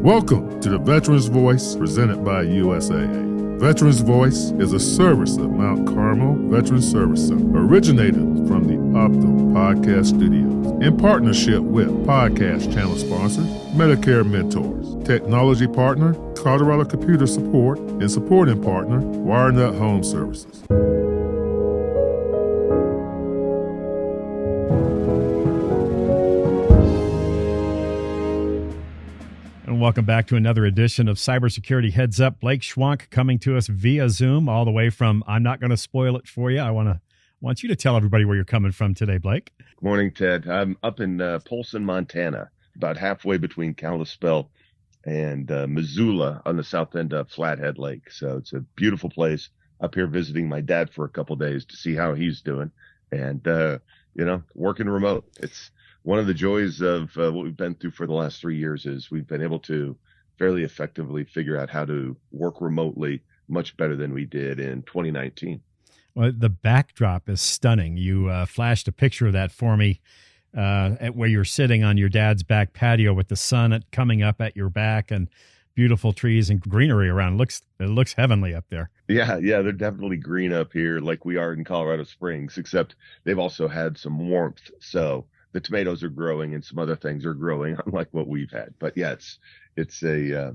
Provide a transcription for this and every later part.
Welcome to the Veterans Voice presented by USAA. Veterans Voice is a service of Mount Carmel Veterans Service Center, originated from the Optum Podcast Studios, in partnership with podcast channel sponsor, Medicare Mentors, technology partner, Colorado Computer Support, and supporting partner, WireNut Home Services. Welcome back to another edition of Cybersecurity Heads Up. Blake Schwank coming to us via Zoom all the way from, I'm not going to spoil it for you. I want you to tell everybody where you're coming from today, Blake. Good morning, Ted. I'm up in Polson, Montana, about halfway between Kalispell and Missoula on the south end of Flathead Lake. So it's a beautiful place. Up here visiting my dad for a couple of days to see how he's doing and, working remote. It's one of the joys of what we've been through for the last 3 years is we've been able to fairly effectively figure out how to work remotely much better than we did in 2019. Well, the backdrop is stunning. You flashed a picture of that for me at where you're sitting on your dad's back patio with the sun coming up at your back and beautiful trees and greenery around. It looks heavenly up there. Yeah, they're definitely green up here like we are in Colorado Springs, except they've also had some warmth. So the tomatoes are growing and some other things are growing, unlike what we've had. But yeah, it's a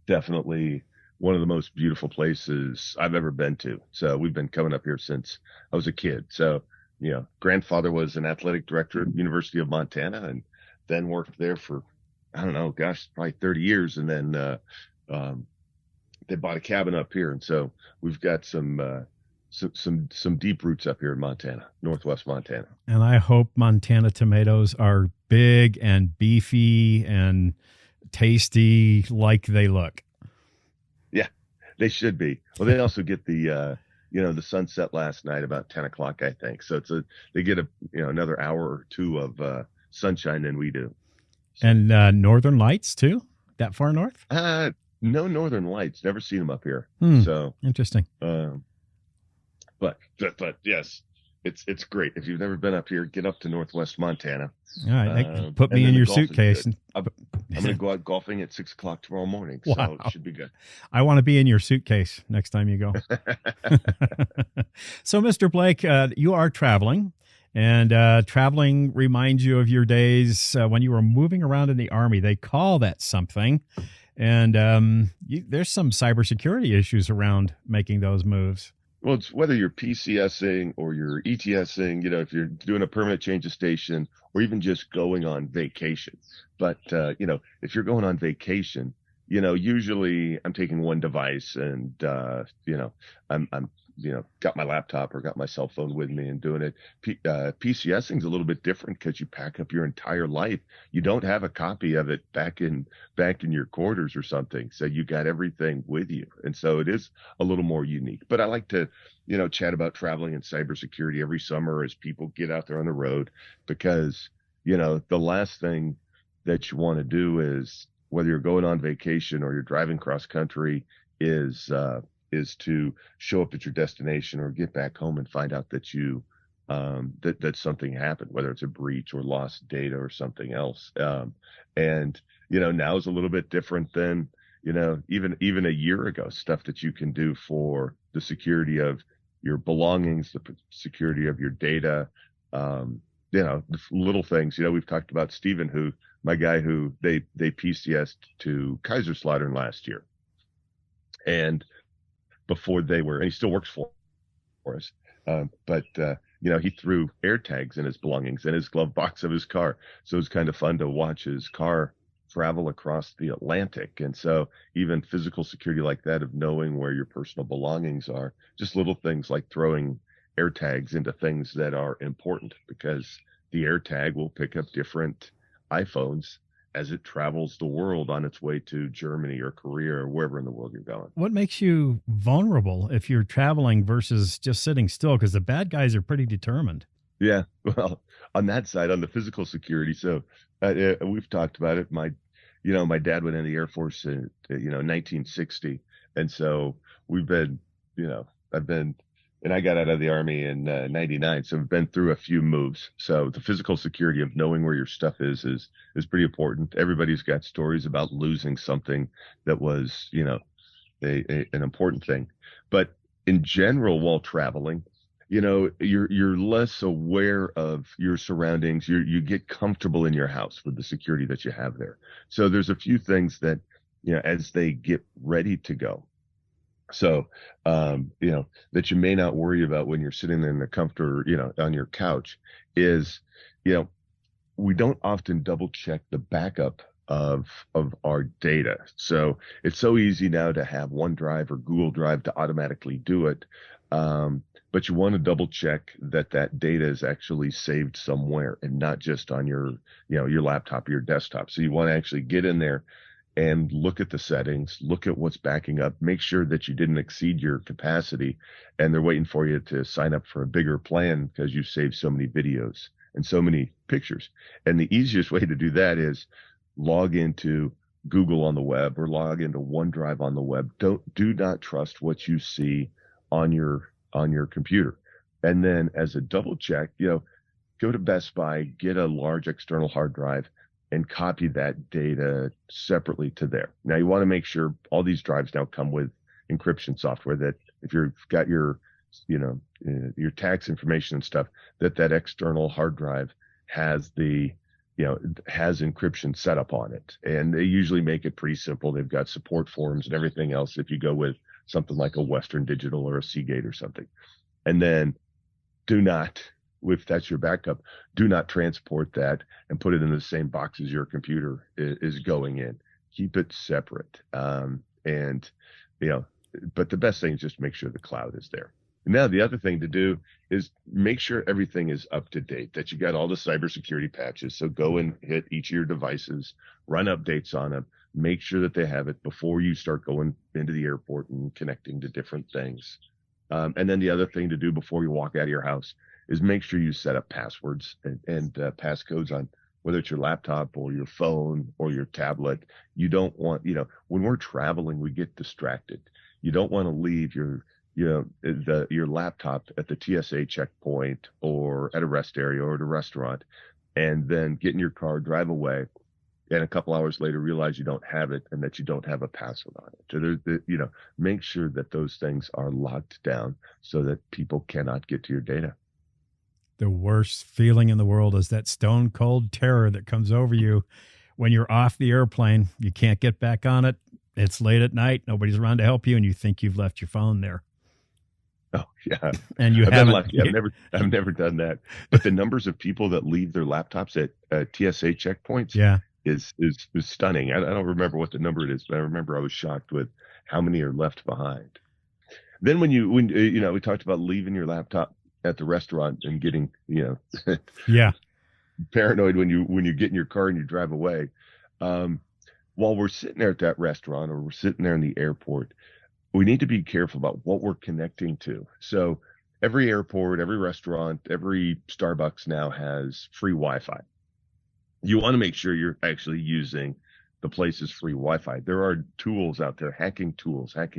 definitely one of the most beautiful places I've ever been to. So we've been coming up here since I was a kid. So, grandfather was an athletic director at the University of Montana and then worked there for, probably 30 years. And then they bought a cabin up here. And so we've got some deep roots up here in Montana, Northwest Montana. And I hope Montana tomatoes are big and beefy and tasty like they look. Yeah, they should be. Well, they also get the sunset last night about 10 o'clock, I think. So they get another hour or two of sunshine than we do. And northern lights too? That far north? No northern lights. Never seen them up here. So interesting. But yes, it's great. If you've never been up here, get up to Northwest Montana. All right, put me in your suitcase. I'm going to go out golfing at 6 o'clock tomorrow morning, so wow. It should be good. I want to be in your suitcase next time you go. So, Mr. Blake, you are traveling, and traveling reminds you of your days when you were moving around in the Army. They call that something, and there's some cybersecurity issues around making those moves. Well, it's whether you're PCSing or you're ETSing, if you're doing a permanent change of station or even just going on vacation. But, if you're going on vacation, usually I'm taking one device and, I'm got my laptop or got my cell phone with me and doing it. PCSing is a little bit different because you pack up your entire life. You don't have a copy of it back in your quarters or something. So you got everything with you. And so it is a little more unique. But I like to, chat about traveling and cybersecurity every summer as people get out there on the road because, the last thing that you want to do is whether you're going on vacation or you're driving cross country is to show up at your destination or get back home and find out that you that something happened, whether it's a breach or lost data or something else. And now is a little bit different than even a year ago. Stuff that you can do for the security of your belongings, the security of your data. The little things. We've talked about Stephen, my guy who they PCS'd to Kaiserslautern last year, and before and he still works for us. But he threw air tags in his belongings in his glove box of his car. So it's kind of fun to watch his car travel across the Atlantic. And so even physical security like that of knowing where your personal belongings are, just little things like throwing air tags into things that are important because the air tag will pick up different iPhones as it travels the world on its way to Germany or Korea or wherever in the world you're going. What makes you vulnerable if you're traveling versus just sitting still? Because the bad guys are pretty determined. Yeah, well, on that side, on the physical security, so we've talked about it. My dad went in the Air Force in 1960, and so we've been, I've been and I got out of the Army in 99. So I've been through a few moves. So the physical security of knowing where your stuff is pretty important. Everybody's got stories about losing something that was, an important thing. But in general, while traveling, you're less aware of your surroundings. You get comfortable in your house with the security that you have there. So there's a few things that, as they get ready to go. So, that you may not worry about when you're sitting in the comfort, on your couch is, you know, we don't often double check the backup of our data. So it's so easy now to have OneDrive or Google Drive to automatically do it. But you want to double check that that data is actually saved somewhere and not just on your laptop or your desktop. So you want to actually get in there and look at the settings, look at what's backing up, make sure that you didn't exceed your capacity, and they're waiting for you to sign up for a bigger plan because you've saved so many videos and so many pictures. And the easiest way to do that is log into Google on the web or log into OneDrive on the web. Do not trust what you see on your computer. And then as a double check, go to Best Buy, get a large external hard drive, and copy that data separately to there. Now you want to make sure all these drives now come with encryption software that if you've got your tax information and stuff, that external hard drive has has encryption set up on it. And they usually make it pretty simple. They've got support forms and everything else if you go with something like a Western Digital or a Seagate or something. And then do not, if that's your backup, do not transport that and put it in the same box as your computer is going in. Keep it separate. But the best thing is just make sure the cloud is there. And now the other thing to do is make sure everything is up to date, that you got all the cybersecurity patches. So go and hit each of your devices, run updates on them, make sure that they have it before you start going into the airport and connecting to different things. And then the other thing to do before you walk out of your house is make sure you set up passwords and passcodes on whether it's your laptop or your phone or your tablet. You don't want, when we're traveling, we get distracted. You don't want to leave your laptop at the TSA checkpoint or at a rest area or at a restaurant and then get in your car, drive away, and a couple hours later realize you don't have it and that you don't have a password on it. So make sure that those things are locked down so that people cannot get to your data. The worst feeling in the world is that stone cold terror that comes over you when you're off the airplane. You can't get back on it. It's late at night. Nobody's around to help you, and you think you've left your phone there. Oh yeah, and you haven't. Lucky. I've never done that. But the numbers of people that leave their laptops at TSA checkpoints, is stunning. I don't remember what the number it is, but I remember I was shocked with how many are left behind. Then when we talked about leaving your laptop at the restaurant and getting paranoid when you get in your car and you drive away. While we're sitting there at that restaurant or we're sitting there in the airport, we need to be careful about what we're connecting to. So every airport, every restaurant, every Starbucks now has free Wi-Fi. You want to make sure you're actually using the place's free Wi-Fi. There are tools out there, hacking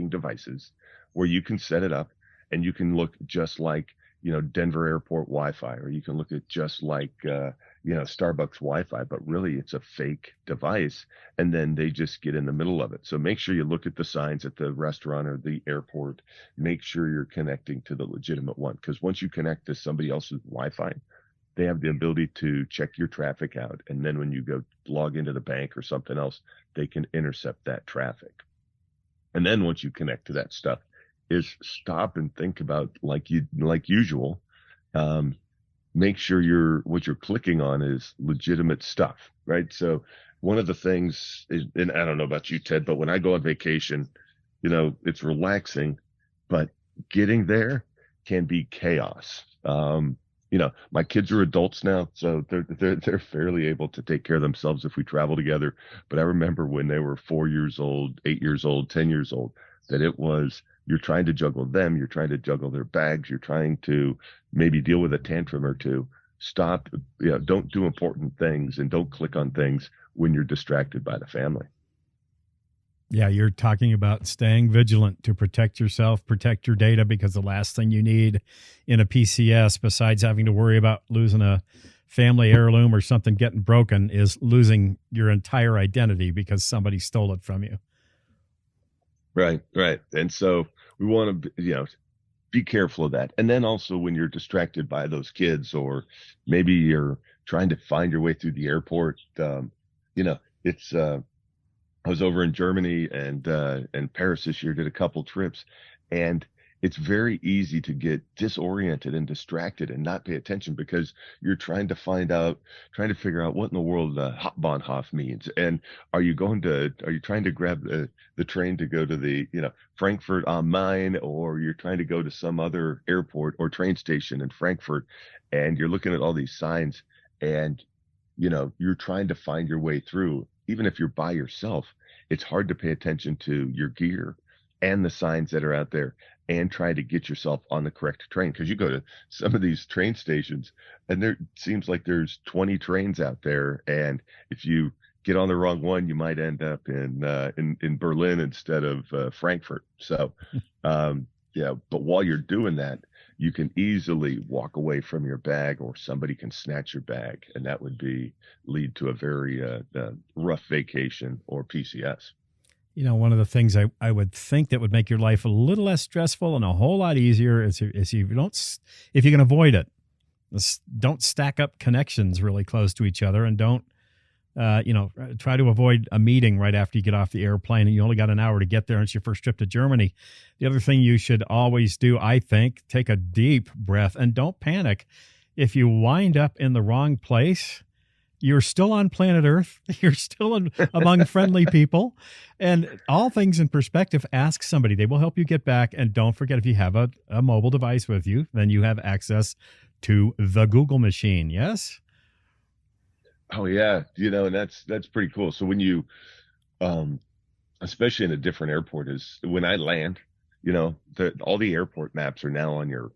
devices, where you can set it up and you can look just like, Denver Airport Wi-Fi, or you can look at just like, Starbucks Wi-Fi, but really it's a fake device. And then they just get in the middle of it. So make sure you look at the signs at the restaurant or the airport. Make sure you're connecting to the legitimate one. Because once you connect to somebody else's Wi-Fi, they have the ability to check your traffic out. And then when you go log into the bank or something else, they can intercept that traffic. And then once you connect to that stuff, is stop and think about like usual. Make sure what you're clicking on is legitimate stuff, right? So one of the things is, and I don't know about you, Ted, but when I go on vacation, it's relaxing, but getting there can be chaos. My kids are adults now, so they're fairly able to take care of themselves if we travel together. But I remember when they were 4 years old, 8 years old, 10 years old, that it was, you're trying to juggle them, you're trying to juggle their bags, you're trying to maybe deal with a tantrum or two. Stop, don't do important things and don't click on things when you're distracted by the family. Yeah, you're talking about staying vigilant to protect yourself, protect your data, because the last thing you need in a PCS, besides having to worry about losing a family heirloom or something getting broken, is losing your entire identity because somebody stole it from you. Right, right. And so we want to, be careful of that. And then also when you're distracted by those kids, or maybe you're trying to find your way through the airport, it's, I was over in Germany and Paris this year, did a couple trips, and it's very easy to get disoriented and distracted and not pay attention because you're trying to figure out what in the world Hauptbahnhof means. And are you trying to grab the train to go to the, Frankfurt am Main, or you're trying to go to some other airport or train station in Frankfurt, and you're looking at all these signs, and you're trying to find your way through. Even if you're by yourself, it's hard to pay attention to your gear and the signs that are out there and try to get yourself on the correct train. Because you go to some of these train stations and there seems like there's 20 trains out there. And if you get on the wrong one, you might end up in Berlin instead of Frankfurt. So, but while you're doing that, you can easily walk away from your bag, or somebody can snatch your bag, and that would lead to a very rough vacation or PCS. One of the things I would think that would make your life a little less stressful and a whole lot easier is if you can avoid it, don't stack up connections really close to each other, and don't try to avoid a meeting right after you get off the airplane and you only got an hour to get there and it's your first trip to Germany. The other thing you should always do, I think, take a deep breath and don't panic. If you wind up in the wrong place, you're still on planet Earth. You're still among friendly people. And all things in perspective, ask somebody. They will help you get back. And don't forget, if you have a mobile device with you, then you have access to the Google machine. Yes? Oh yeah, and that's pretty cool. So when you, especially in a different airport, is when I land, all the airport maps are now on your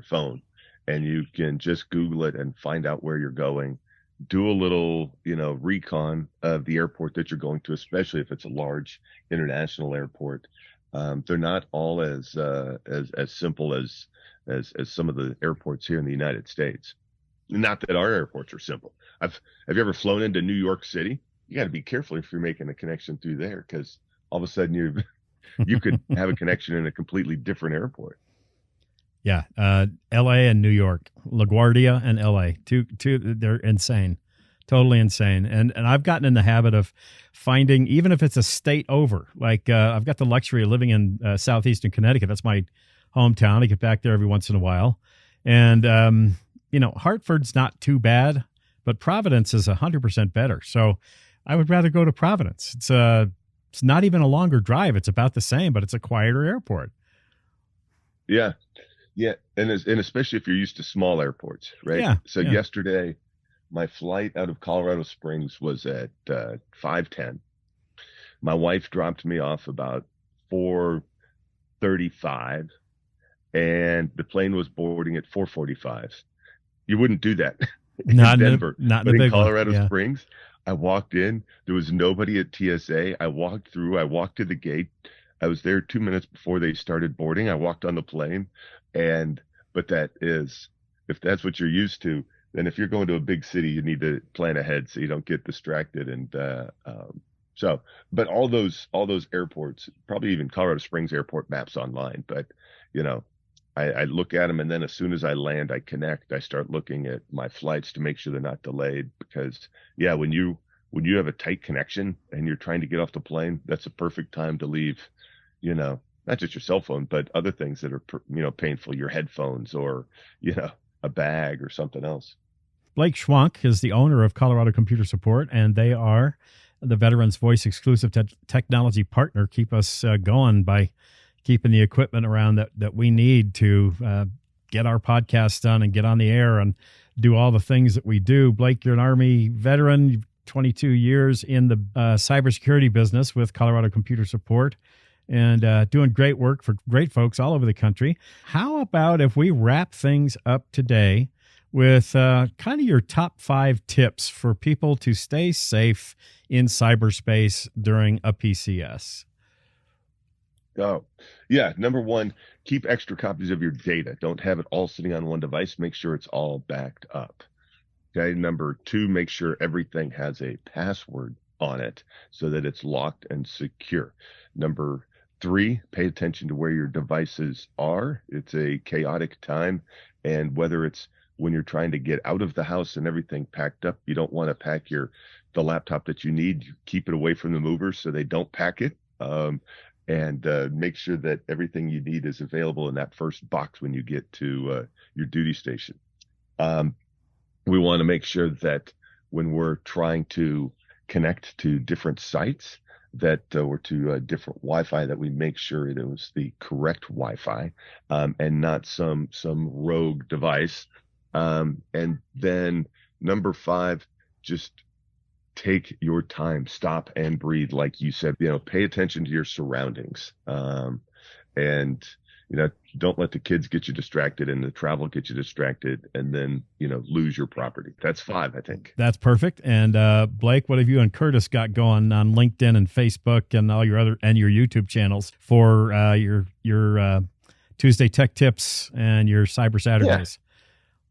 phone, and you can just Google it and find out where you're going. Do a little, recon of the airport that you're going to, especially if it's a large international airport. They're not all as simple as some of the airports here in the United States. Not that our airports are simple. Have you ever flown into New York City? You got to be careful if you're making a connection through there, because all of a sudden you could have a connection in a completely different airport. Yeah, L.A. and New York, LaGuardia and L.A. Two, they're insane, totally insane. And I've gotten in the habit of finding, even if it's a state over, like I've got the luxury of living in southeastern Connecticut. That's my hometown. I get back there every once in a while, and Hartford's not too bad, but Providence is 100% better. So I would rather go to Providence. It's not even a longer drive. It's about the same, but it's a quieter airport. Yeah. Yeah. And especially if you're used to small airports, right? Yeah. So yesterday, my flight out of Colorado Springs was at 5:10. My wife dropped me off about 4:35, and the plane was boarding at 4:45. You wouldn't do that in Denver, not but in Colorado Springs, I walked in. There was nobody at TSA. I walked through. I walked to the gate. I was there 2 minutes before they started boarding. I walked on the plane, but if that's what you're used to, then if you're going to a big city, you need to plan ahead so you don't get distracted. And but all those airports, probably even Colorado Springs airport maps online, but I look at them, and then as soon as I land, I connect. I start looking at my flights to make sure they're not delayed, because when you have a tight connection and you're trying to get off the plane, that's a perfect time to leave, not just your cell phone, but other things that are, painful, your headphones or, a bag or something else. Blake Schwank is the owner of Colorado Computer Support, and they are the Veterans Voice exclusive technology partner. Keep us going by keeping the equipment around that we need to get our podcast done and get on the air and do all the things that we do. Blake, you're an Army veteran, 22 years in the cybersecurity business with Colorado Computer Support, and doing great work for great folks all over the country. How about if we wrap things up today with kind of your top 5 tips for people to stay safe in cyberspace during a PCS? Oh, yeah. Number one, keep extra copies of your data. Don't have it all sitting on one device. Make sure it's all backed up. Okay. Number two, make sure everything has a password on it so that it's locked and secure. Number three, pay attention to where your devices are. It's a chaotic time. And whether it's when you're trying to get out of the house and everything packed up, you don't want to pack the laptop that you need. You keep it away from the movers so they don't pack it. And make sure that everything you need is available in that first box when you get to your duty station. We want to make sure that when we're trying to connect to different sites that or to different Wi-Fi, that we make sure it was the correct Wi-Fi and not some rogue device. And then number five, just take your time, stop and breathe. Like you said, pay attention to your surroundings. And, don't let the kids get you distracted and the travel get you distracted and then, lose your property. That's five, I think. That's perfect. And Blake, what have you and Curtis got going on LinkedIn and Facebook and all your other and your YouTube channels for your Tuesday Tech Tips and your Cyber Saturdays?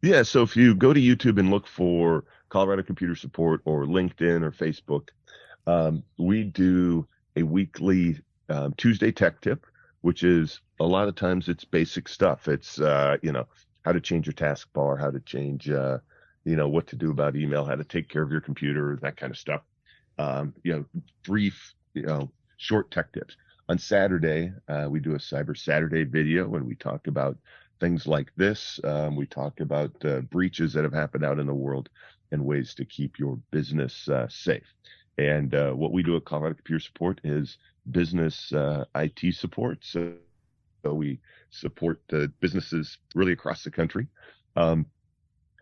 Yeah. So if you go to YouTube and look for Colorado Computer Support or LinkedIn or Facebook, we do a weekly Tuesday Tech Tip, which is a lot of times it's basic stuff. It's, how to change your taskbar, how to change, what to do about email, how to take care of your computer, that kind of stuff. Brief, short tech tips. On Saturday, we do a Cyber Saturday video and we talk about things like this. We talk about breaches that have happened out in the world and ways to keep your business safe. And what we do at Colorado Computer Support is business IT support. So we support the businesses really across the country. You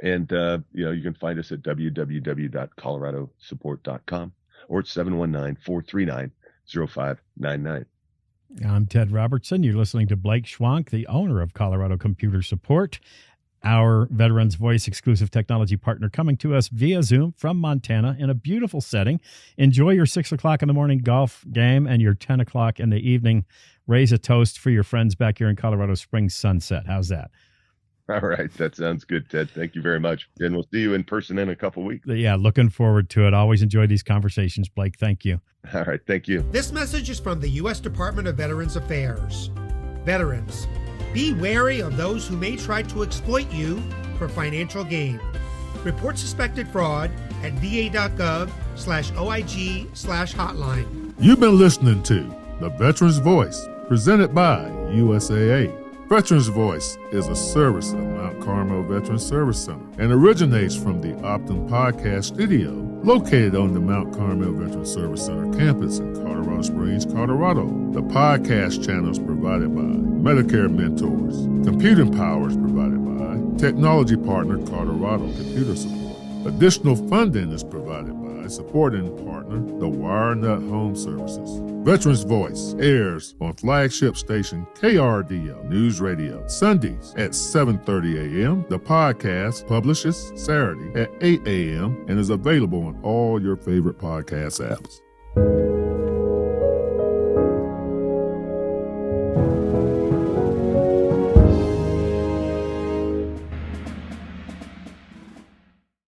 can find us at www.coloradosupport.com or at 719-439-0599. I'm Ted Robertson. You're listening to Blake Schwank, the owner of Colorado Computer Support, our Veterans Voice exclusive technology partner, coming to us via Zoom from Montana in a beautiful setting. Enjoy your 6 o'clock in the morning golf game and your 10 o'clock in the evening. Raise a toast for your friends back here in Colorado Springs Sunset. How's that? All right. That sounds good, Ted. Thank you very much. And we'll see you in person in a couple weeks. Yeah, looking forward to it. Always enjoy these conversations, Blake. Thank you. All right. Thank you. This message is from the U.S. Department of Veterans Affairs. Veterans, be wary of those who may try to exploit you for financial gain. Report suspected fraud at va.gov/OIG/hotline. You've been listening to The Veterans Voice, presented by USAA. Veterans Voice is a service of Mount Carmel Veterans Service Center and originates from the Optum Podcast Studio, located on the Mount Carmel Veterans Service Center campus in Colorado Springs, Colorado. The podcast channel is provided by Medicare Mentors. Computing power is provided by Technology Partner Colorado Computer Support. Additional funding is provided by supporting partner, the WireNut Home Services. Veterans Voice airs on flagship station KRDO News Radio Sundays at 7:30 a.m. The podcast publishes Saturday at 8 a.m. and is available on all your favorite podcast apps.